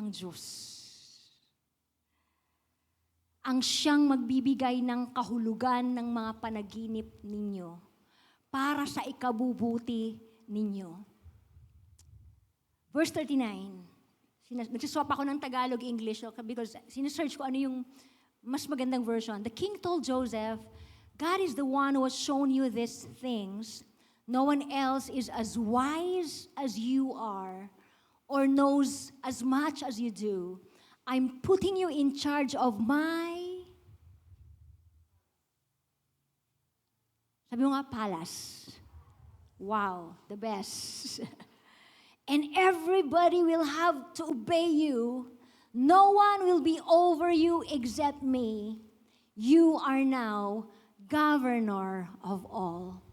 ang Diyos. Ang siyang magbibigay ng kahulugan ng mga panaginip ninyo para sa ikabubuti ninyo. Verse 39. Nagsiswap ako ng Tagalog-English because sinesearch ko ano yung mas magandang version. The king told Joseph, God is the one who has shown you these things. No one else is as wise as you are or knows as much as you do. I'm putting you in charge of sabi mo nga, palace. Wow, the best. And everybody will have to obey you. No one will be over you except me. You are now governor of all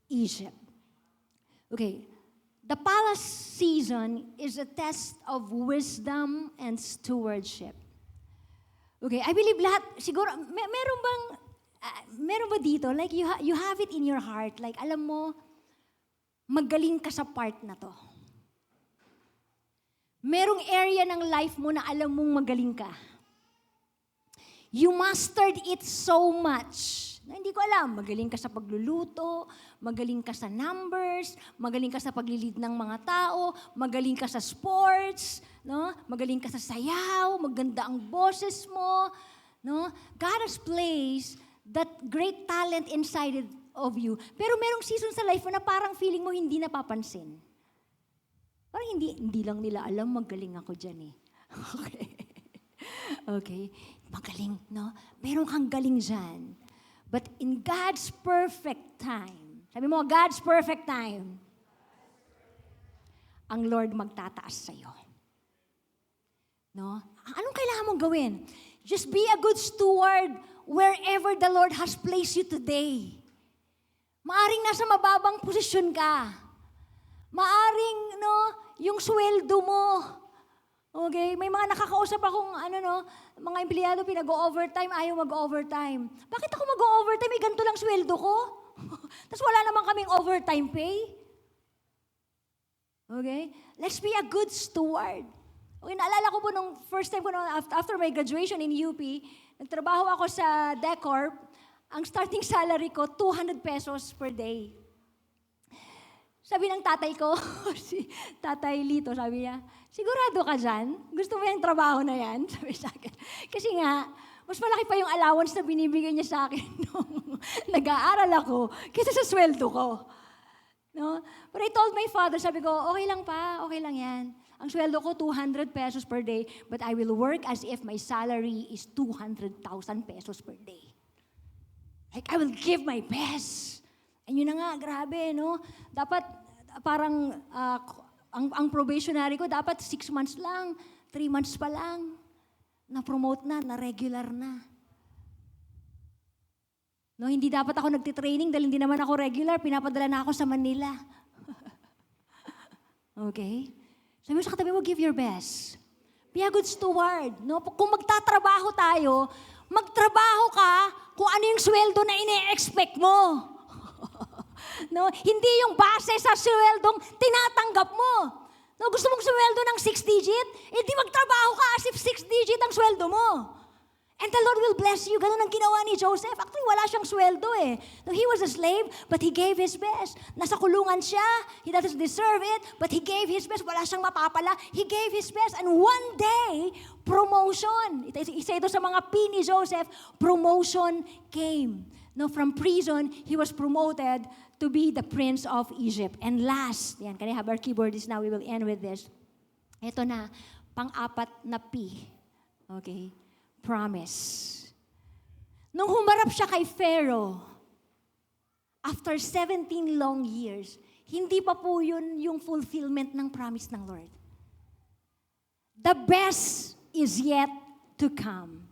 Egypt. Okay, the palace season is a test of wisdom and stewardship. Okay, I believe lahat, siguro, meron ba dito, like you have it in your heart, like alam mo, magaling ka sa part na to. Merong area ng life mo na alam mong magaling ka. You mastered it so much na hindi ko alam, magaling ka sa pagluluto, magaling ka sa numbers, magaling ka sa paglilid ng mga tao, magaling ka sa sports, no? Magaling ka sa sayaw, maganda ang boses mo, no? God has placed that great talent inside of you. Pero merong season sa life mo na parang feeling mo hindi napapansin. Parang hindi lang nila alam, magaling ako dyan eh. Okay. Okay. Magaling, no? Meron kang galing dyan. But in God's perfect time, sabi mo, God's perfect time, ang Lord magtataas sa'yo. No? Anong kailangan mong gawin? Just be a good steward wherever the Lord has placed you today. Maaring nasa mababang posisyon ka. Maaring, no, yung sweldo mo. Okay? May mga nakakausap akong, mga empleyado pinag-overtime, ayaw mag-overtime. Bakit ako mag-overtime? May ganito lang sweldo ko. Tapos wala naman kaming overtime pay. Okay? Let's be a good steward. Okay, naalala ko po nung first time ko, after my graduation in UP, nagtrabaho ako sa Decorp. Ang starting salary ko, 200 pesos per day. Sabi ng tatay ko, si Tatay Lito, sabi niya, sigurado ka dyan? Gusto mo yung trabaho na yan? Sabi sa akin. Kasi nga, mas malaki pa yung allowance na binibigay niya sa akin nung nag-aaral ako kaysa sa sweldo ko. No? But I told my father, sabi ko, okay lang pa, okay lang yan. Ang sweldo ko, 200 pesos per day, but I will work as if my salary is 200,000 pesos per day. Like, I will give my best. And yun na nga, grabe, no? Dapat, parang, ang probationary ko, dapat 6 months lang, 3 months pa lang, na-promote na, na-regular na. No, hindi dapat ako nagtitraining dahil hindi naman ako regular, pinapadala na ako sa Manila. Okay? Sabi mo sa katabi mo, give your best. Be a good steward. No? Kung magtatrabaho tayo, magtrabaho ka kung ano yung sweldo na ine-expect mo. No? Hindi yung base sa sweldong tinatanggap mo. No? Gusto mong sweldo ng 6 digit? Hindi magtrabaho ka as if 6 digit ang sweldo mo. And the Lord will bless you. Ganun ang ginawa ni Joseph. Actually, wala siyang sweldo eh. No, he was a slave, but he gave his best. Nasa kulungan siya. He doesn't deserve it, but he gave his best. Wala siyang mapapala. He gave his best. And one day, promotion. Isa ito sa mga P ni Joseph, promotion came. No, from prison, he was promoted to be the prince of Egypt. And last, yan, can I have our keyboardist now? We will end with this. Ito na, pang-apat na P. Okay? Promise. Nung humarap siya kay Pharaoh, after 17 long years, hindi pa po yun yung fulfillment ng promise ng Lord. The best is yet to come.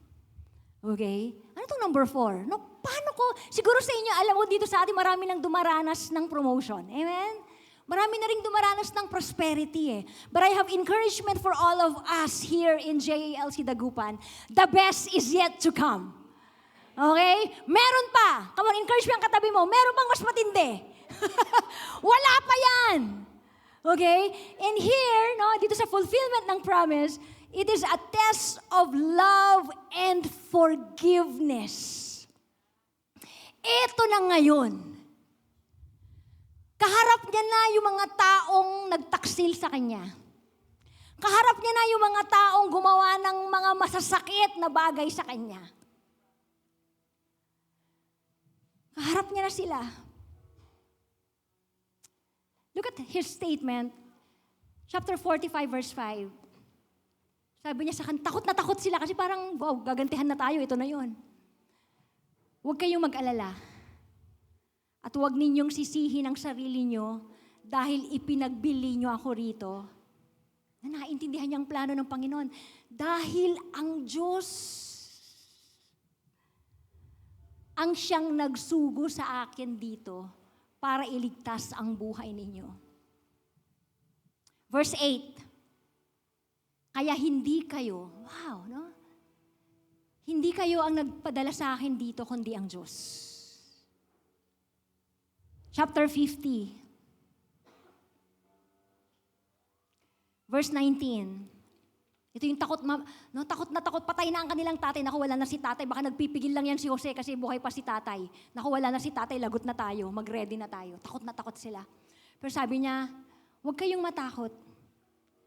Okay? Ano itong number 4? No, paano ko? Siguro sa inyo, alam mo dito sa atin, marami nang dumaranas ng promotion. Amen? Marami na rin dumaranas ng prosperity eh. But I have encouragement for all of us here in JALC Dagupan. The best is yet to come. Okay? Meron pa. Come on, encourage mo ang katabi mo. Meron pang mas matindi. Wala pa yan. Okay? And here, no, dito sa fulfillment ng promise, It is a test of love and forgiveness. Ito na ngayon. Kaharap niya na yung mga taong nagtaksil sa kanya. Kaharap niya na yung mga taong gumawa ng mga masasakit na bagay sa kanya. Kaharap niya na sila. Look at his statement, chapter 45, verse 5. Sabi niya sa kanya, takot na takot sila kasi parang, wow, gagantihan na tayo, ito na yon. Huwag kayong mag-alala. At huwag ninyong sisihin ang sarili nyo dahil ipinagbili nyo ako rito. Na naintindihan niya ang plano ng Panginoon. Dahil ang Diyos ang siyang nagsugo sa akin dito para iligtas ang buhay ninyo. Verse 8. Kaya hindi kayo, wow, no? Hindi kayo ang nagpadala sa akin dito, kundi ang Diyos. Chapter 50. Verse 19. Ito yung takot na takot, patay na ang kanilang tatay. Naku, wala na si tatay. Baka nagpipigil lang yan si Jose kasi buhay pa si tatay. Naku, wala na si tatay, lagot na tayo, mag-ready na tayo. Takot na takot sila. Pero sabi niya, huwag kayong matakot.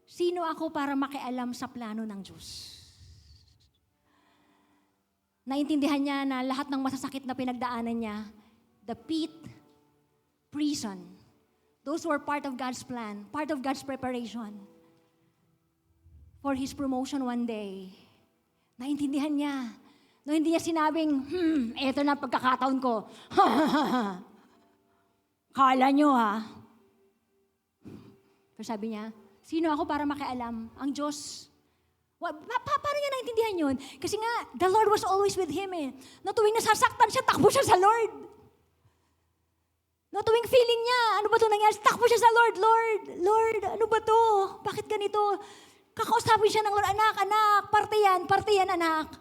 Sino ako para makialam sa plano ng Diyos? Naintindihan niya na lahat ng masasakit na pinagdaanan niya, the pit, prison, those who are part of God's plan, part of God's preparation for His promotion one day. Naintindihan niya. No, hindi niya sinabing, eto na pagkakataon ko. Kala nyo ha. Pero sabi niya, sino ako para makialam? Ang Diyos. Paano niya naintindihan yun? Kasi nga, the Lord was always with him eh. No, tuwing nasasaktan siya, takbo siya sa Lord. No, tuwing feeling niya, ano ba ito nangyari? Takbo siya sa Lord. Lord, ano ba to? Bakit ganito? Kakausapin siya ng Lord, anak, parte yan, anak.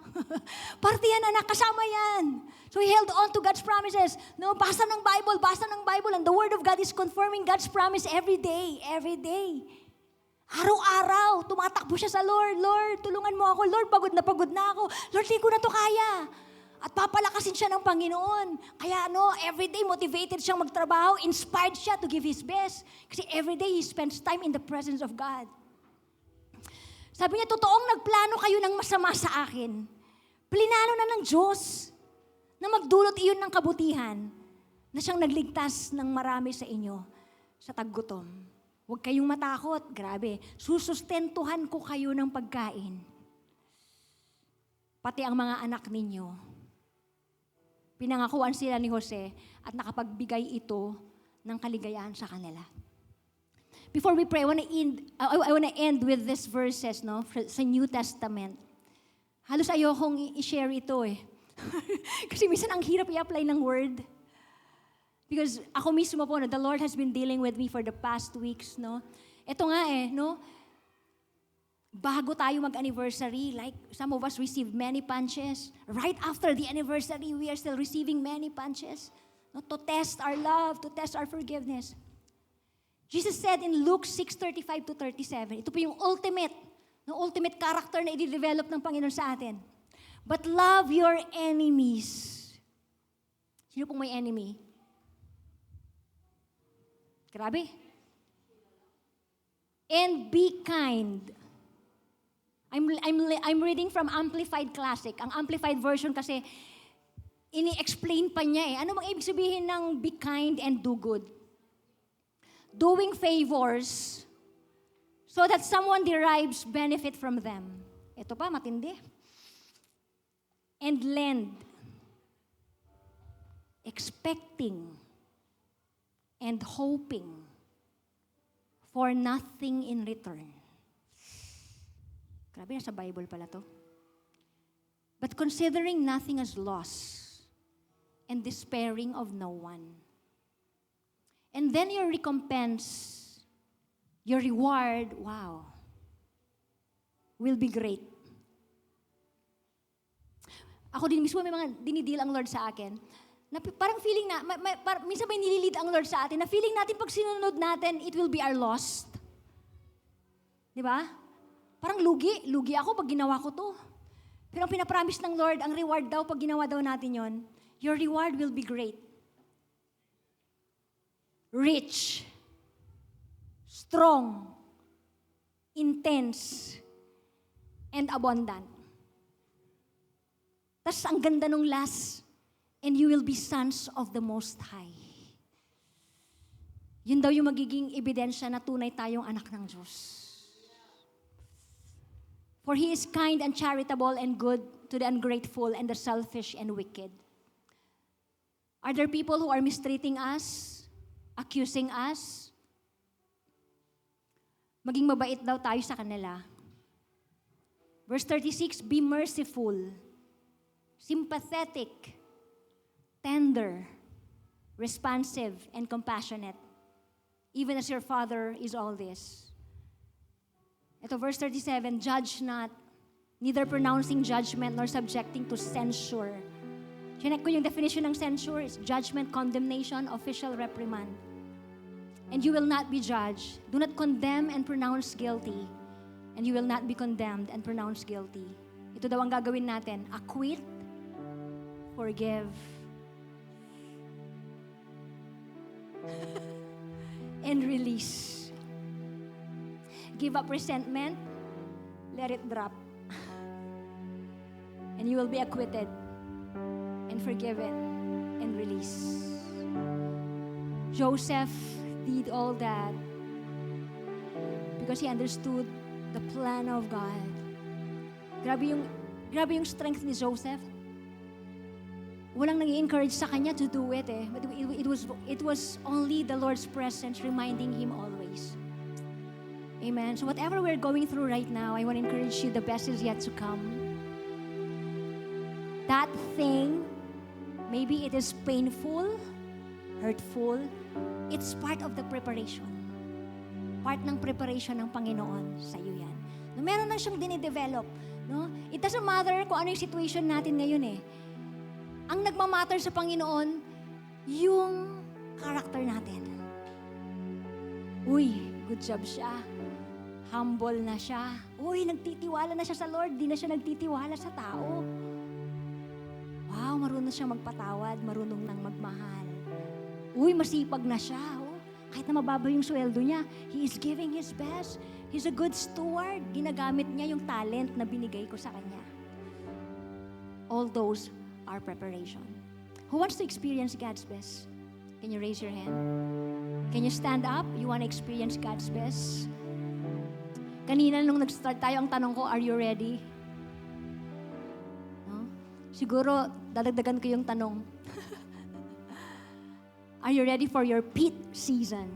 Parte yan, anak, kasama yan. So he held on to God's promises. No, basa ng Bible, and the Word of God is confirming God's promise every day. Araw-araw, tumatakbo siya sa Lord. Lord, tulungan mo ako. Lord, pagod na ako. Lord, hindi ko na to kaya. At papalakasin siya ng Panginoon. Kaya everyday motivated siyang magtrabaho, inspired siya to give his best. Kasi everyday he spends time in the presence of God. Sabi niya, totoong nagplano kayo ng masama sa akin. Plinano na ng Diyos na magdulot iyon ng kabutihan na siyang nagligtas ng marami sa inyo sa taggutom. Huwag kayong matakot. Grabe. Susustentuhan ko kayo ng pagkain. Pati ang mga anak ninyo. Pinangakuan sila ni Jose at nakapagbigay ito ng kaligayahan sa kanila. Before we pray, I want to end with these verses sa New Testament. Halos ayokong i-share ito eh. Kasi minsan ang hirap i-apply ng word. Because ako mismo po, the Lord has been dealing with me for the past weeks. Ito nga bago tayo mag-anniversary, like some of us received many punches. Right after the anniversary, we are still receiving many punches. To test our love, to test our forgiveness. Jesus said in Luke 6:35-37, ito po yung ultimate character na i-develop ng Panginoon sa atin. But love your enemies. Sino pong may enemy? Grabe. And be kind. I'm reading from Amplified Classic. Ang Amplified version kasi, ini-explain pa niya Ano bang ibig sabihin ng be kind and do good? Doing favors so that someone derives benefit from them. Ito pa, matindi. And lend. Expecting and hoping for nothing in return. Grabe, nasa Bible pala to. But considering nothing as loss and despairing of no one. And then your recompense, your reward, will be great. Ako din mismo, may mga dinidil ang Lord sa akin. Na parang feeling na, minsan may nililid ang Lord sa atin, na feeling natin pag sinunod natin, it will be our lost. Di ba? parang lugi ako pag ginawa ko to. Pero ang pinapromise ng Lord, ang reward daw pag ginawa daw natin yon, your reward will be great. Rich, strong, intense, and abundant. Tas ang ganda nung last, and you will be sons of the Most High. Yun daw yung magiging ebidensya na tunay tayong anak ng Diyos. For He is kind and charitable and good to the ungrateful and the selfish and wicked. Are there people who are mistreating us, accusing us? Maging mabait daw tayo sa kanila. Verse 36, be merciful, sympathetic, tender, responsive, and compassionate, even as your Father is all this. Ito, verse 37, judge not, neither pronouncing judgment nor subjecting to censure. Chinek ko yung definition ng censure is judgment, condemnation, official reprimand. And you will not be judged. Do not condemn and pronounce guilty, and you will not be condemned and pronounced guilty. Ito daw ang gagawin natin, acquit, forgive, and release. Give up resentment, let it drop. And you will be acquitted and forgiven and released. Joseph did all that because he understood the plan of God. Grabe yung strength ni Joseph. Walang nang-i-encourage sa kanya to do it eh. But it was only the Lord's presence reminding him always. Amen. So whatever we're going through right now, I want to encourage you, the best is yet to come. That thing, maybe it is painful, hurtful, it's part of the preparation. Part ng preparation ng Panginoon sa iyo yan. No, meron na siyang dinidevelop. No? It doesn't matter kung ano yung situation natin ngayon eh. Ang nagmamatter sa Panginoon, yung character natin. Uy, good job siya. Humble na siya. Uy, nagtitiwala na siya sa Lord. Di na siya nagtitiwala sa tao. Wow, marunong siyang magpatawad. Marunong nang magmahal. Uy, masipag na siya. Oh. Kahit na mababa yung sweldo niya, he is giving his best. He's a good steward. Ginagamit niya yung talent na binigay ko sa kanya. All those are preparation. Who wants to experience God's best? Can you raise your hand? Can you stand up? You want to experience God's best? Kanina nung nag-start tayo, ang tanong ko, are you ready? No? Siguro, dadagdagan ko yung tanong. Are you ready for your pit season?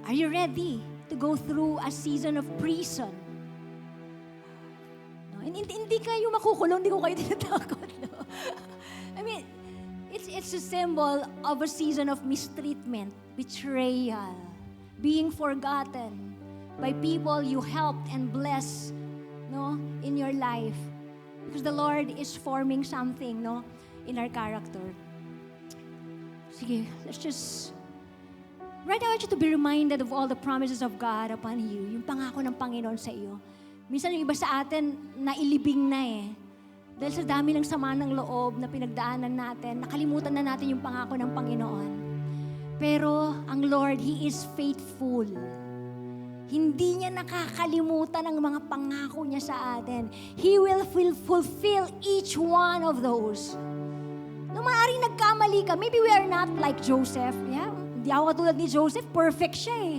Are you ready to go through a season of prison? No? Hindi kayo makukulong, hindi ko kayo tinatakot. No? I mean, it's a symbol of a season of mistreatment, betrayal, being forgotten by people you helped and blessed, no, in your life. Because the Lord is forming something, no, in our character. Sige, let's just... Right now, I want you to be reminded of all the promises of God upon you. Yung pangako ng Panginoon sa iyo. Minsan yung iba sa atin, nailibing na eh. Dahil sa dami ng sama ng loob na pinagdaanan natin, nakalimutan na natin yung pangako ng Panginoon. Pero ang Lord, He is faithful. Hindi niya nakakalimutan ang mga pangako niya sa atin. He will fulfill each one of those. No, maaaring nagkamali ka. Maybe we are not like Joseph. Yeah? Hindi ako katulad ni Joseph. Perfect siya eh.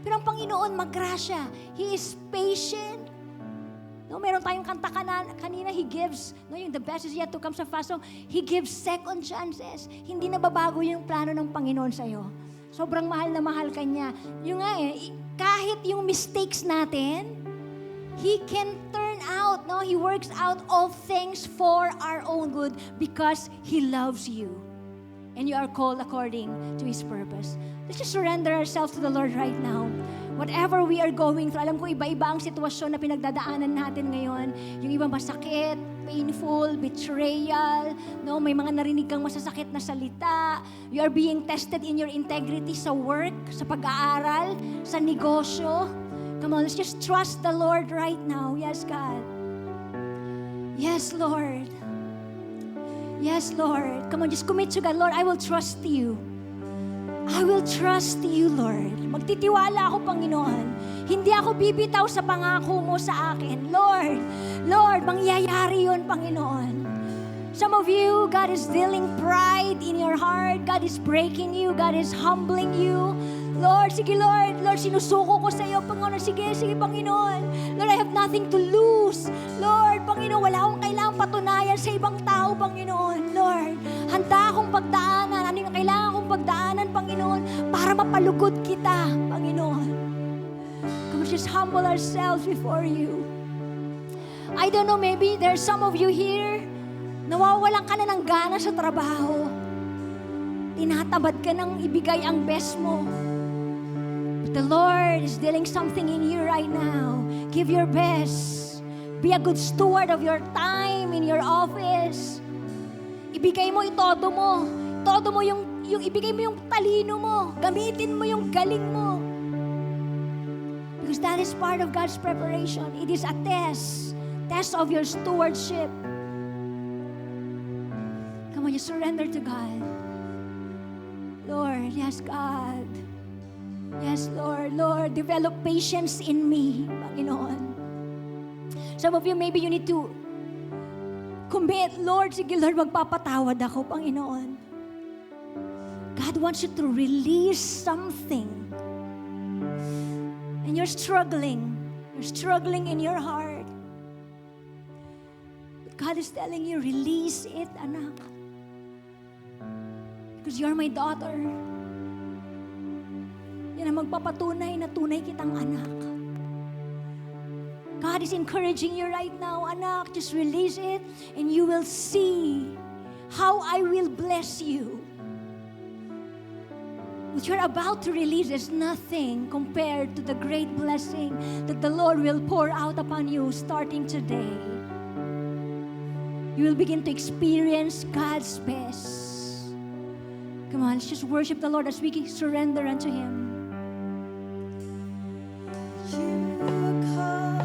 Pero ang Panginoon, maggrasya. He is patient. No, meron tayong kanta kanina, He gives, no, yung the best is yet to come sa fast song, He gives second chances. Hindi na babago yung plano ng Panginoon sa'yo. Sobrang mahal na mahal ka niya. Yung nga eh, kahit yung mistakes natin, He can turn out, no, He works out all things for our own good because He loves you. And you are called according to His purpose. Let's just surrender ourselves to the Lord right now. Whatever we are going through, alam ko iba-iba ang sitwasyon na pinagdadaanan natin ngayon. Yung iba masakit, painful, betrayal, no, may mga narinig kang masasakit na salita, you are being tested in your integrity sa work, sa pag-aaral, sa negosyo. Come on, let's just trust the Lord right now. Yes, God. Yes, Lord. Yes, Lord. Come on, just commit to God. Lord, I will trust you. I will trust you, Lord. Magtitiwala ako, Panginoon. Hindi ako bibitaw sa pangako mo sa akin. Lord, Lord, mangyayari yun, Panginoon. Some of you, God is dealing pride in your heart. God is breaking you. God is humbling you. Lord, sige Lord. Lord, sinusuko ko sa iyo, Panginoon. Sige, Panginoon. Lord, I have nothing to lose. Lord, Panginoon, wala akong kailangang patunayan sa ibang tao, Panginoon. Lord, handa akong pagdaanan. Ano yung kailangan kong pagdaanan, Panginoon, para mapalugod kita, Panginoon. Come on, just humble ourselves before you. I don't know, maybe there's some of you here, nawawalan ka na ng gana sa trabaho. Tinatamad ka nang ibigay ang best mo. But the Lord is dealing something in you right now. Give your best. Be a good steward of your time in your office. Ibigay mo itodo mo. Todo mo yung ibigay mo yung talino mo. Gamitin mo yung galing mo. Because that is part of God's preparation. It is a test of your stewardship. Come on, you surrender to God. Lord, yes, God. Yes, Lord. Lord, develop patience in me, Panginoon. Some of you, maybe you need to commit, Lord, sige, Lord, magpapatawad ako, Panginoon. God wants you to release something. And you're struggling. You're struggling in your heart. But God is telling you, release it, anak. Because you're my daughter. Yan ang magpapatunay na tunay kitang anak. God is encouraging you right now, anak, just release it and you will see how I will bless you. What you're about to release is nothing compared to the great blessing that the Lord will pour out upon you starting today. You will begin to experience God's best. Come on, let's just worship the Lord as we surrender unto Him. Every time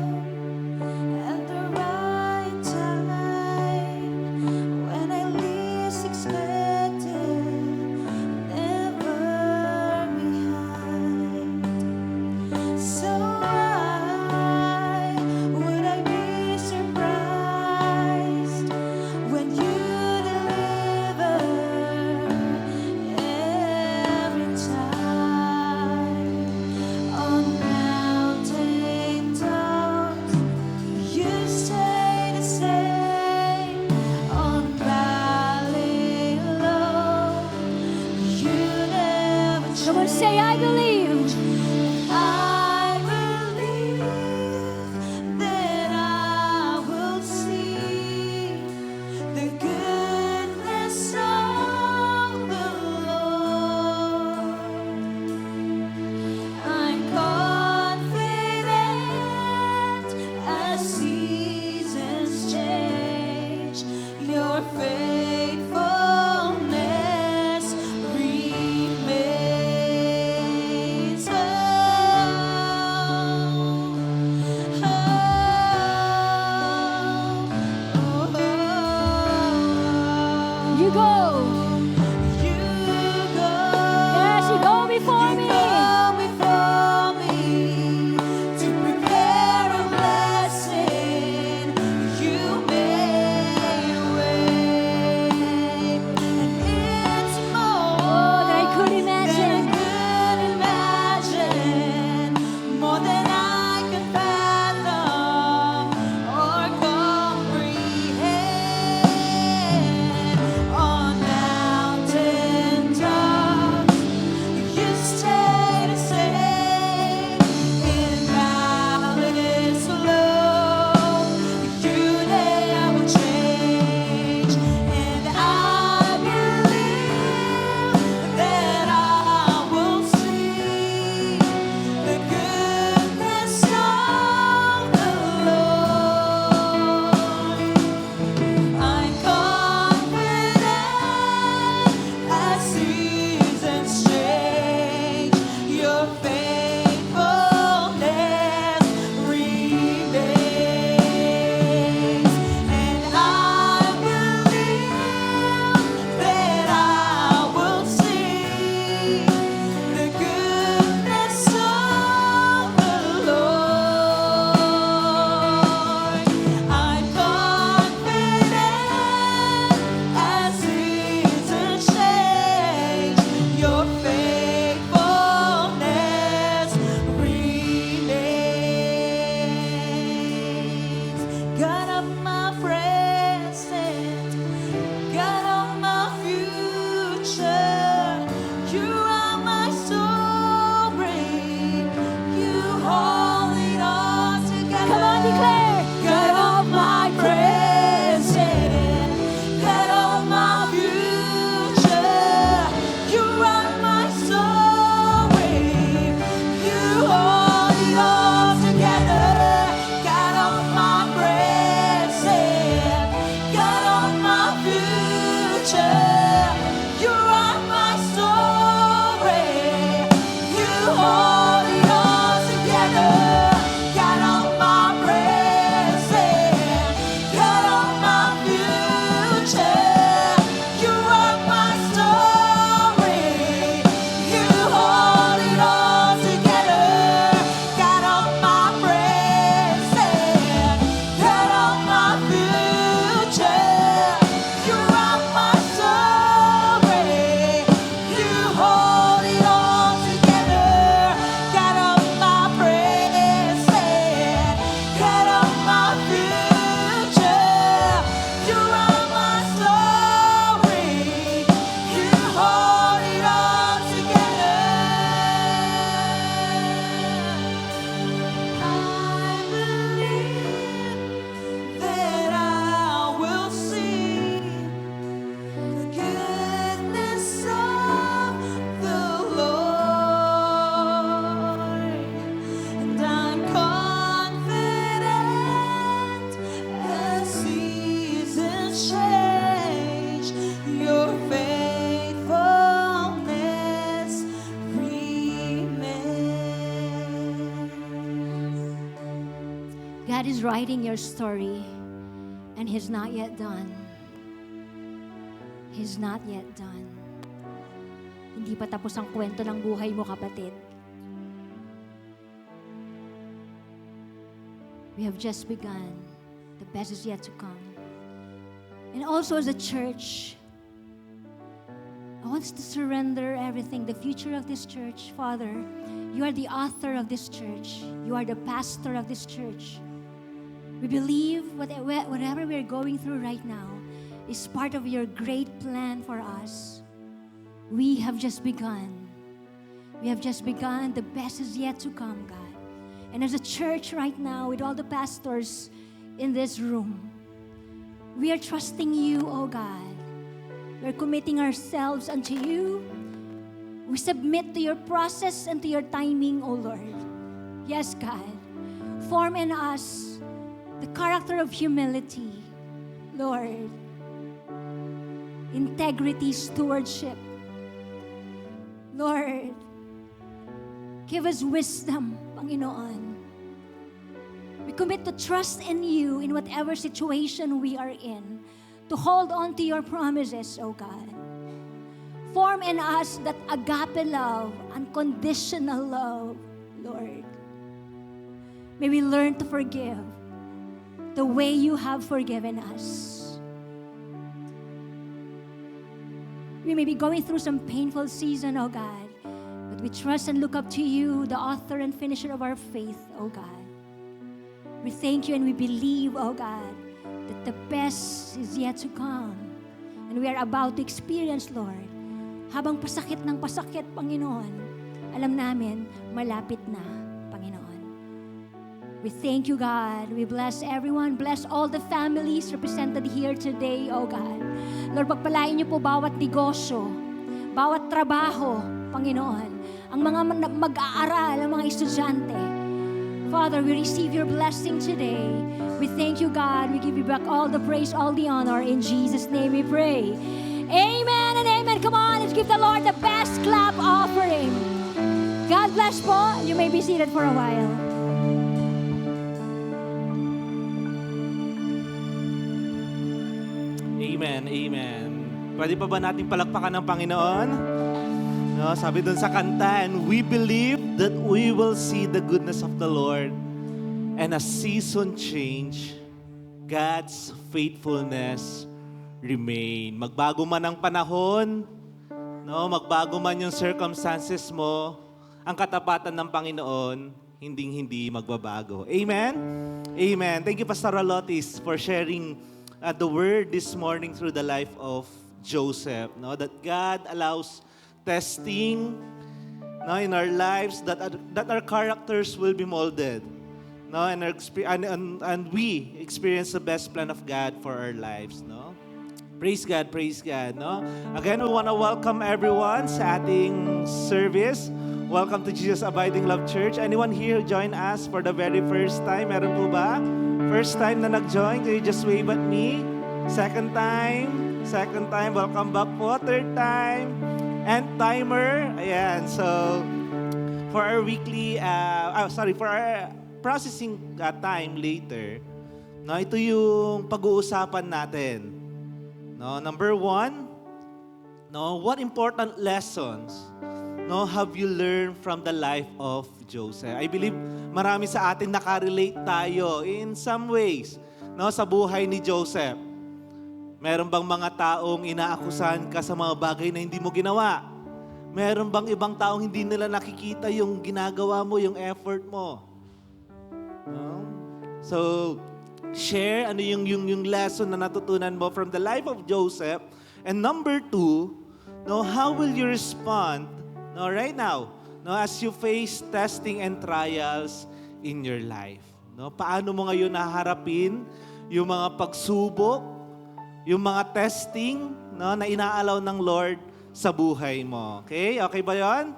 God is writing your story and He's not yet done. He's not yet done. Hindi pa tapos ang kwento ng buhay mo, kapatid. We have just begun. The best is yet to come. And also as a church, I want us to surrender everything, the future of this church. Father, you are the author of this church. You are the pastor of this church. We believe whatever we're going through right now is part of your great plan for us. We have just begun. We have just begun. The best is yet to come, God. And as a church right now, with all the pastors in this room, we are trusting you, oh God. We're committing ourselves unto you. We submit to your process and to your timing, oh Lord. Yes, God. Form in us the character of humility, Lord. Integrity, stewardship. Lord, give us wisdom, Panginoon. We commit to trust in you in whatever situation we are in, to hold on to your promises, O God. Form in us that agape love, unconditional love, Lord. May we learn to forgive the way you have forgiven us. We may be going through some painful season, oh God, but we trust and look up to you, the author and finisher of our faith, oh God. We thank you and we believe, oh God, that the best is yet to come. And we are about to experience, Lord, habang pasakit ng pasakit, Panginoon, alam namin, malapit na, Panginoon. We thank you, God. We bless everyone. Bless all the families represented here today, oh God. Lord, pagpalain niyo po bawat negosyo, bawat trabaho, Panginoon. Ang mga mag-aaral, ang mga estudyante. Father, we receive your blessing today. We thank you, God. We give you back all the praise, all the honor. In Jesus' name we pray. Amen and amen. Come on, let's give the Lord the best clap offering. God bless po. You may be seated for a while. Amen, amen. Pwede pa ba natin palakpakan ng Panginoon? No, sabi dun sa kanta, and we believe that we will see the goodness of the Lord and a season change, God's faithfulness remain. Magbago man ang panahon, no, magbago man yung circumstances mo, ang katapatan ng Panginoon, hinding-hindi magbabago. Amen? Amen. Thank you, Pastor Alotis, for sharing the word this morning through the life of Joseph. No, that God allows testing, no, in our lives, that our characters will be molded, no, and we experience the best plan of God for our lives, no. Praise God, no. Again, we want to welcome everyone sa ating service. Welcome to Jesus Abiding Love Church. Anyone here who joined us for the very first time? Meron po ba? First time na nag-join, can you just wave at me? Second time, welcome back po. Third time, and timer. Ayan, so for our weekly, for our processing time later, no, ito yung pag-uusapan natin. No, number 1, no, what important lessons, no, have you learned from the life of Joseph? I believe marami sa atin nakarelate tayo in some ways, no, sa buhay ni Joseph. Meron bang mga taong inaakusahan ka sa mga bagay na hindi mo ginawa? Meron bang ibang taong hindi nila nakikita yung ginagawa mo, yung effort mo? No? So, share ano yung lesson na natutunan mo from the life of Joseph. And number 2, no, how will you respond, no, right now, no, as you face testing and trials in your life? No, paano mo ngayon naharapin yung mga pagsubok, yung mga testing, no, na inaalaw ng Lord sa buhay mo? Okay? Okay ba yon?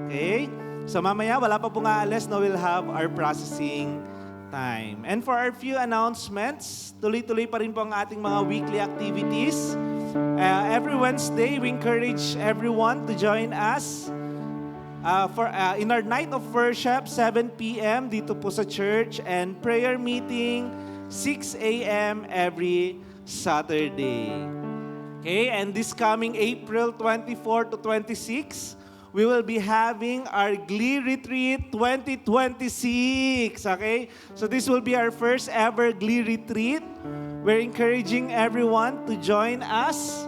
Okay? So mamaya, wala pa pong aalis, no, we'll have our processing time. And for our few announcements, tuloy-tuloy pa rin po ang ating mga weekly activities. Every Wednesday, we encourage everyone to join us in our night of worship, 7 p.m. dito po sa church, and prayer meeting, 6 a.m. every Saturday. Okay, and this coming April 24 to 26, we will be having our Glee Retreat 2026. Okay, so this will be our first ever Glee Retreat. We're encouraging everyone to join us.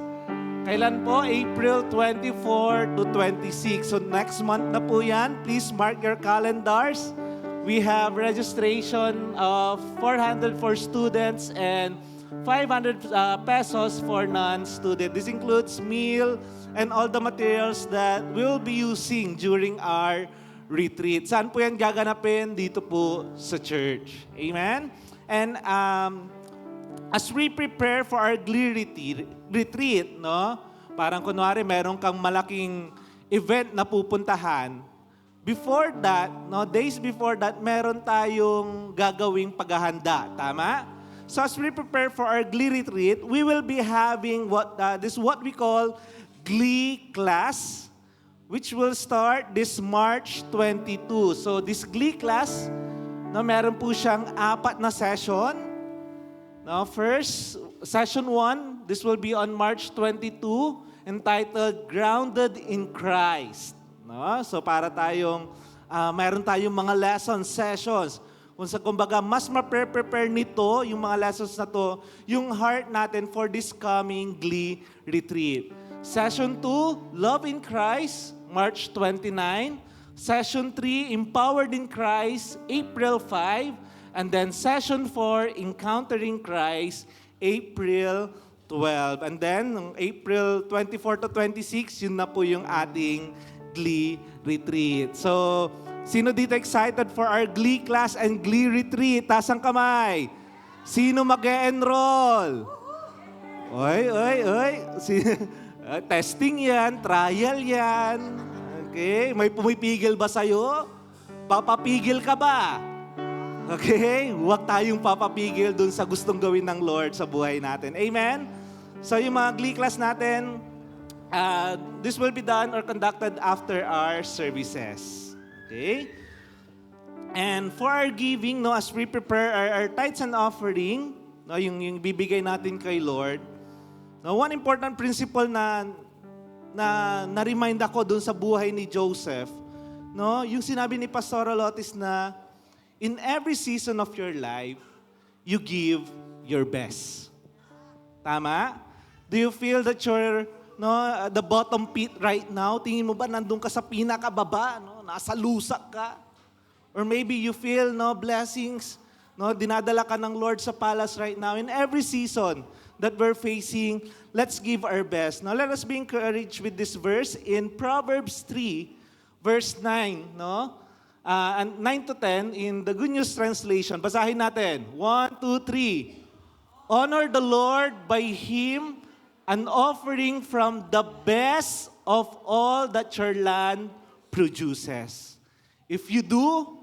Kailan po? April 24 to 26. So next month na po yan. Please mark your calendars. We have registration of 400 for students and 500 pesos for non-student. This includes meal and all the materials that we'll be using during our retreat. Saan po yan gaganapin? Dito po sa church. Amen? And as we prepare for our Glee retreat, no? Parang kunwari meron kang malaking event na pupuntahan. Before that, no, days before that, meron tayong gagawing paghahanda, tama? So as we prepare for our Glee retreat, we will be having what we call Glee class, which will start this March 22. So this Glee class, no, meron po siyang 4 na session. Now, first, session 1, this will be on March 22, entitled Grounded in Christ. No? So para mayroon tayong mga lesson sessions. Kumbaga, mas ma-prepare nito, yung mga lessons na to, yung heart natin for this coming Glee retreat. Session 2, Love in Christ, March 29. Session 3, Empowered in Christ, April 5. And then Session 4, Encountering Christ, April 12. And then, April 24 to 26, yun na po yung ating Glee retreat. So, sino dito excited for our Glee class and Glee retreat? Taas ang kamay. Sino mag-e-enroll? Oy. Testing yan, trial yan. Okay, may pumipigil ba sa'yo? Papapigil ka ba? Okay? Huwag tayong papapigil dun sa gustong gawin ng Lord sa buhay natin. Amen? So yung mga Glee class natin, this will be done or conducted after our services. Okay? And for our giving, no, as we prepare our tithes and offering, no, yung bibigay natin kay Lord, no, one important principle na na-remind ako dun sa buhay ni Joseph, no, yung sinabi ni Pastor Lotis na, in every season of your life, you give your best. Tama? Do you feel that you're the bottom pit right now? Tingin mo ba nandun ka sa pinakababa? No? Nasa lusak ka? Or maybe you feel blessings, dinadala ka ng Lord sa palace right now. In every season that we're facing, let's give our best. Now let us be encouraged with this verse in Proverbs 3, verse 9, no? And 9 to 10 in the Good News Translation. Basahin natin. 1, 2, 3. Honor the Lord by Him, an offering from the best of all that your land produces. If you do,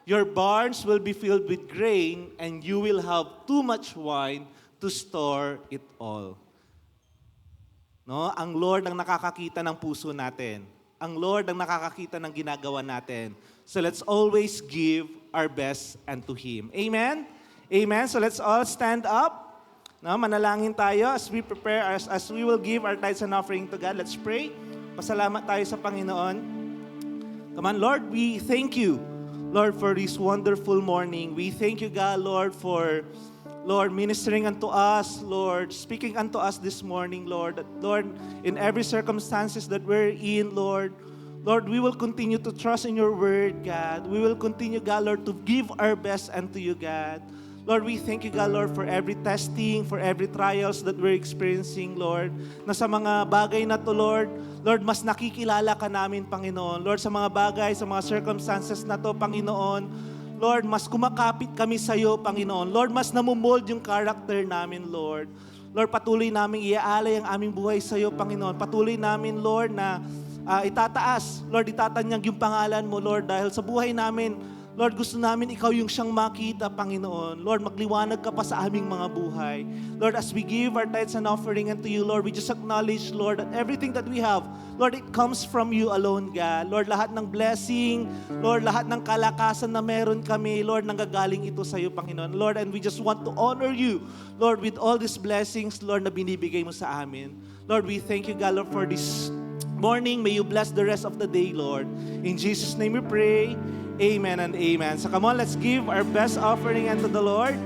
your barns will be filled with grain, and you will have too much wine to store it all. No? Ang Lord ang nakakakita ng puso natin. Ang Lord ang nakakakita ng ginagawa natin. So let's always give our best unto Him. Amen? Amen? So let's all stand up. No, manalangin tayo as we prepare, as we will give our tithes and offering to God. Let's pray. Pasalamat tayo sa Panginoon. Come on, Lord, we thank you, Lord, for this wonderful morning. We thank you, God, Lord, for, Lord, ministering unto us, Lord, speaking unto us this morning, Lord. That, Lord, in every circumstances that we're in, Lord, we will continue to trust in your word, God. We will continue, God, Lord, to give our best unto you, God. Lord, we thank you, God, Lord, for every testing, for every trials that we're experiencing, Lord. Na sa mga bagay na to, Lord, mas nakikilala ka namin, Panginoon. Lord, sa mga bagay, sa mga circumstances na to, Panginoon, Lord, mas kumakapit kami sa iyo, Panginoon. Lord, mas namumold yung character namin, Lord. Lord, patuloy namin iaalay ang aming buhay sa iyo, Panginoon. Patuloy namin, Lord, na itataas, Lord, itatanyag yung pangalan mo, Lord, dahil sa buhay namin, Lord, gusto namin ikaw yung siyang makita, Panginoon. Lord, magliwanag ka pa sa aming mga buhay. Lord, as we give our tithes and offering unto you, Lord, we just acknowledge, Lord, that everything that we have, Lord, it comes from you alone, God. Lord, lahat ng blessing, Lord, lahat ng kalakasan na meron kami, Lord, nanggagaling ito sa iyo, Panginoon. Lord, and we just want to honor you, Lord, with all these blessings, Lord, na binibigay mo sa amin. Lord, we thank you, God, Lord, for this morning. May you bless the rest of the day, Lord. In Jesus' name we pray. Amen and amen. So come on, let's give our best offering unto the Lord.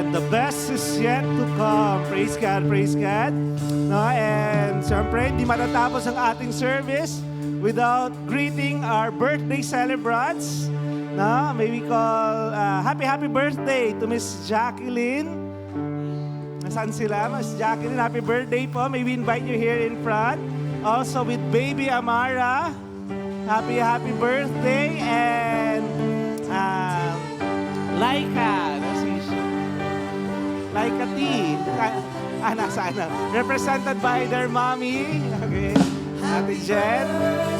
The best is yet to come. Praise God, praise God. No, and siyempre, hindi matatapos ang ating service without greeting our birthday celebrants. No, may we call happy birthday to Miss Jacqueline. Nasaan sila? Miss Jacqueline, happy birthday po. May we invite you here in front. Also with baby Amara, happy birthday. And Laika, Laika T. Nasaan na? Represented by their mommy. Okay. Ate Jen.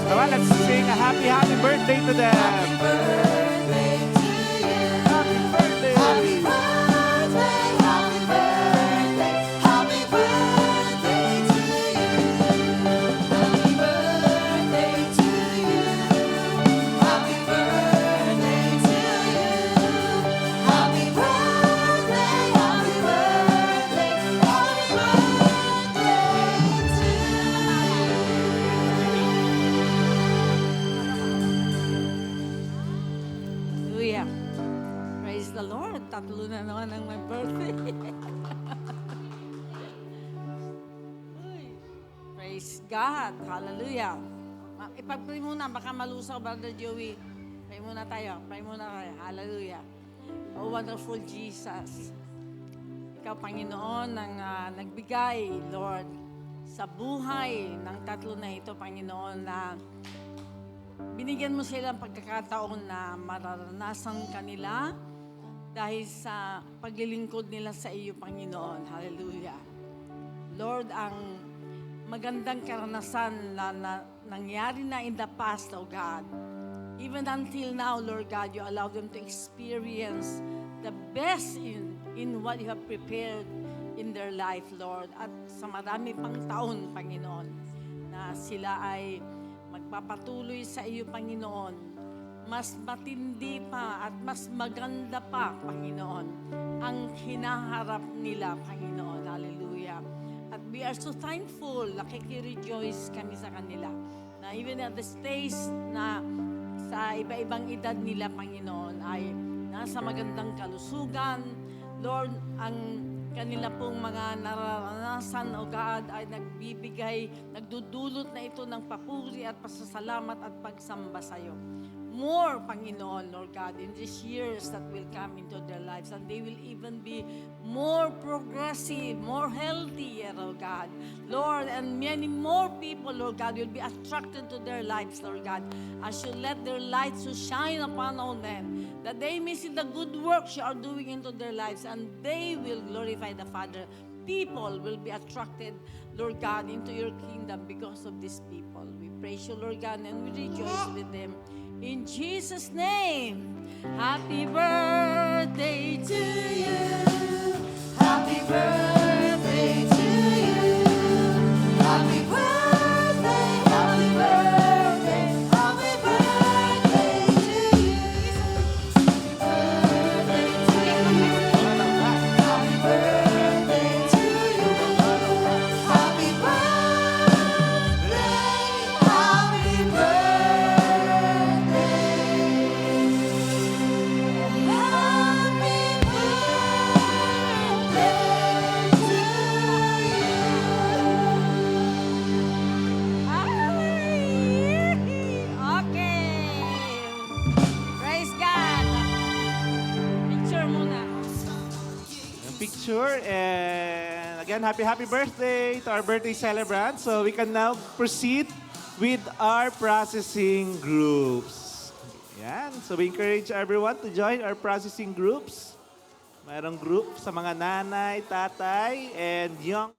So let's sing a happy birthday to them. Happy birthday to you. Happy birthday. Happy birthday. Happy birthday. Happy birthday to you. Happy birthday to you. Happy birthday to you. Happy birthday. Happy birthday. Happy birthday to you. Hallelujah. Praise the Lord. Tatlo na naman ang my birthday. Uy. Praise God. Hallelujah. Ipag-pray muna. Baka malusaw, Brother Joey. Pray muna tayo. Hallelujah. Oh, wonderful Jesus. Ikaw, Panginoon, ang nagbigay, Lord, sa buhay ng tatlo na ito, Panginoon, na binigyan mo sila ng pagkakataon na mararanasan kanila dahil sa paglilingkod nila sa iyo, Panginoon. Hallelujah. Lord, ang magandang karanasan na nangyari na in the past, oh God. Even until now, Lord God, you allow them to experience the best in what you have prepared in their life, Lord. At sa marami pang taon, Panginoon, na sila ay magpapatuloy sa iyo, Panginoon, mas matindi pa at mas maganda pa, Panginoon, ang hinaharap nila, Panginoon. Hallelujah. At we are so thankful, nakiki-rejoice kami sa kanila, na even at the stage na sa iba-ibang edad nila, Panginoon, ay nasa magandang kalusugan. Lord, ang kanila pong mga nararanasan, O God, ay nagdudulot na ito ng papuri at pasasalamat at pagsamba sa iyo. More, Panginoon, Lord God, in these years that will come into their lives, and they will even be more progressive, more healthier, oh God. Lord, and many more people, Lord God, will be attracted to their lives, Lord God, as you let their light to shine upon all men, that they may see the good works you are doing into their lives, and they will glorify the Father. People will be attracted, Lord God, into your kingdom because of these people. We praise you, Lord God, and we rejoice with them. In Jesus' name, happy birthday. picture. And again, happy birthday to our birthday celebrant. So we can now proceed with our processing groups. Yan. So we encourage everyone to join our processing groups. Mayroong group sa mga nanay, tatay, and young